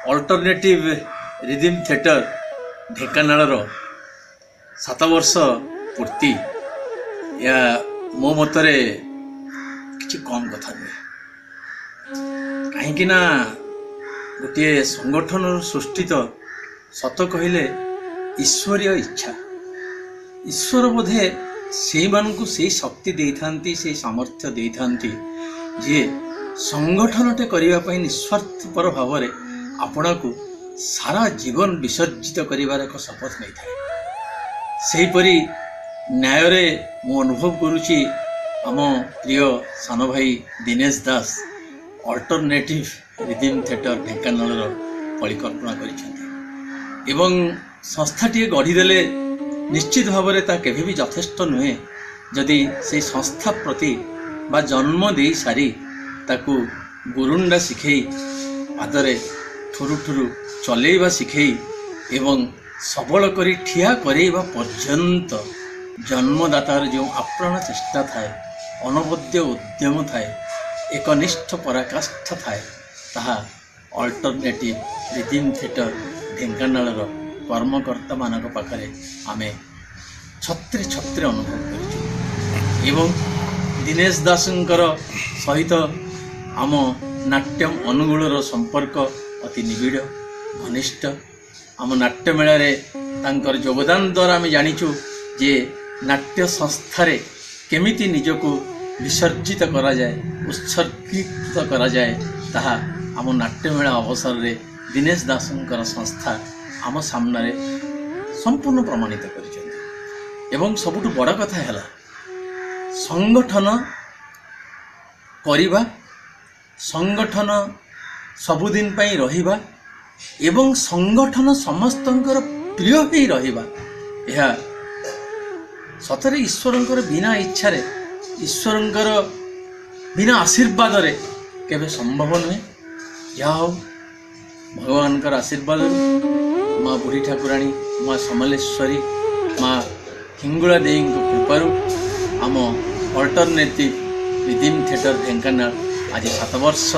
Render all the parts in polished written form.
Alternative rhythm theatre Dhenkanal 7 वर्ष पूर्ति या मो मतरे किसी कम कथा नुहे कहीं गोटे संगठन सृष्टि तो सत कहले ईश्वरीय इच्छा ईश्वर बोधे से मानू से शक्ति दे था से सामर्थ्य दे था जी संगठनटे करने निस्वार्थपर भाव में आपना को सारा जीवन विसर्जित करिवार एक शपथ नहीं था। सेहीपरि न्याय रे मु अनुभव करुची आम प्रिय सान भाई दिनेश दास अल्टरनेटिव रिदिम थिएटर ढेंकानाल परिकल्पना करिसेंती एवं संस्थाटी गढ़ीदेले निश्चित भाव में केभी भी यथेष्ट नुहे जदि से संस्था प्रति बा जन्म दे सारी ताकू गुरुंडा शिखई पादरे ठुरु ठुरु चलेबा शिखई एवं सबल करी ठिया करेबा पर्यंत जन्मदातार जो आप्राण चेष्टा थाए अनबद्य उद्यम थाए एकनिष्ठ पराकाष्ठा थाए ताहा अल्टरनेटिव रिदिम थिएटर ढेंकानाल कर्मकर्ता मानक पाखरे आमे छत्रे छत्रे अनुभव करिछु एवं दिनेश दासंकर सहित आम नाट्यम अनुगुलर संपर्क अति निबिड़ घनिष्ठ आम नाट्य मेलारे तांकर योगदान द्वारा आम जानिचु जे नाट्य संस्थारे केमिति निजको विसर्जित करा जाए उत्सर्गित करा जाए ताहा आम नाट्य मेला अवसर रे दिनेश दासंकर संस्था आम सामने संपूर्ण प्रमाणित करिसेंती एवं सबुठु बड़ कथा है संगठन करिबा संगठन सबुदिन पाई रहिबा एवं संगठन समस्तंकर प्रिय ही रहिबा यह सतरे ईश्वरंकर बिना इच्छा रे ईश्वरंकर बिना आशीर्वाद रे केबे संभव नुहे। या हो भगवान का आशीर्वाद माँ बुढ़ी ठाकुराणी माँ समलेश्वरी माँ हिंगुला देवी कृपारू आम अल्टरनेटिव रिदिम थिएटर ढेंकानाल आज 7 वर्ष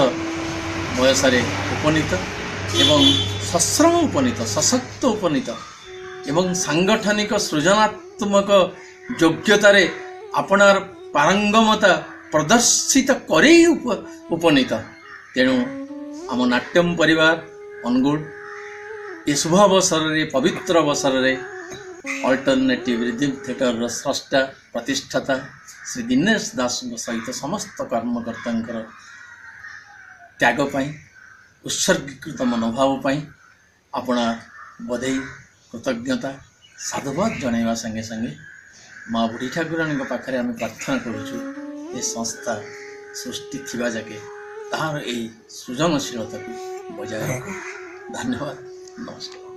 बयस उपनीत एवं सश्रम उपनीत सशक्त उपनीत एवं सांगठनिक सृजनात्मक योग्यतार आपणार पारंगमता प्रदर्शित करे उपनीत। तेणु आम नाट्यम परिवार अनुगुल ये शुभ अवसर पवित्र अवसर अल्टरनेटिव रिदिम थिएटर स्रष्टा प्रतिष्ठाता श्री दिनेश दास सहित समस्त कर्मकर्ता त्याग पाई उत्सर्गीकृत मनोभाव पाई अपना बधाई कृतज्ञता साधुवाद जनवा संगे संगे माँ बुढ़ी ठाकुराणी पाखे आम प्रार्थना करुचु ये संस्था सृष्टि थिबा जाके तार सृजनशीलता को बजाय रखो। धन्यवाद, नमस्कार।